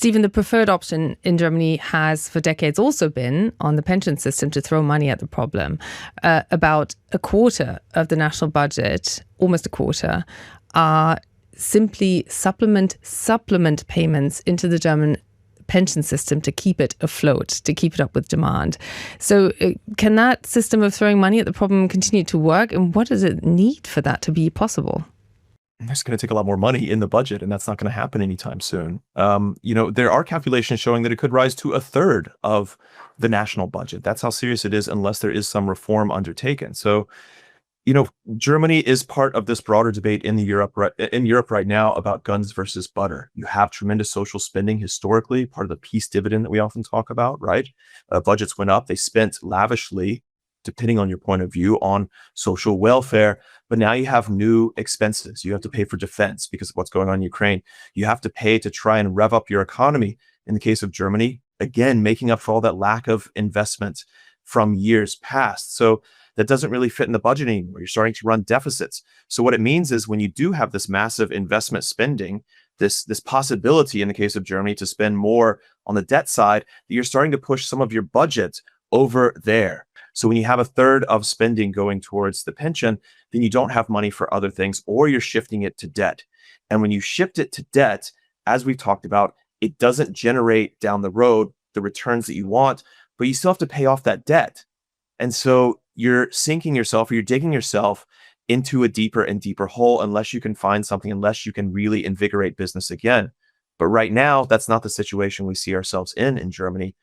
Stephen, the preferred option in Germany has for decades also been on the pension system to throw money at the problem. About a quarter of the national budget, almost a quarter, are simply supplement payments into the German pension system to keep it afloat, to keep it up with demand. So can that system of throwing money at the problem continue to work? And what does it need for that to be possible? It's going to take a lot more money in the budget, and that's not going to happen anytime soon. There are calculations showing that it could rise to a third of the national budget. That's how serious it is, unless there is some reform undertaken. So, Germany is part of this broader debate in Europe right now about guns versus butter. You have tremendous social spending historically, part of the peace dividend that we often talk about, right? Budgets went up. They spent lavishly, depending on your point of view, on social welfare. But now you have new expenses. You have to pay for defense because of what's going on in Ukraine. You have to pay to try and rev up your economy. In the case of Germany, again, making up for all that lack of investment from years past. So that doesn't really fit in the budget anymore. You're starting to run deficits. So what it means is when you do have this massive investment spending, this possibility in the case of Germany to spend more on the debt side, that you're starting to push some of your budget over there. So when you have a third of spending going towards the pension, then you don't have money for other things, or you're shifting it to debt. And when you shift it to debt, as we've talked about, it doesn't generate down the road the returns that you want, but you still have to pay off that debt. And so you're sinking yourself, or you're digging yourself into a deeper and deeper hole unless you can find something, unless you can really invigorate business again. But right now, that's not the situation we see ourselves in Germany.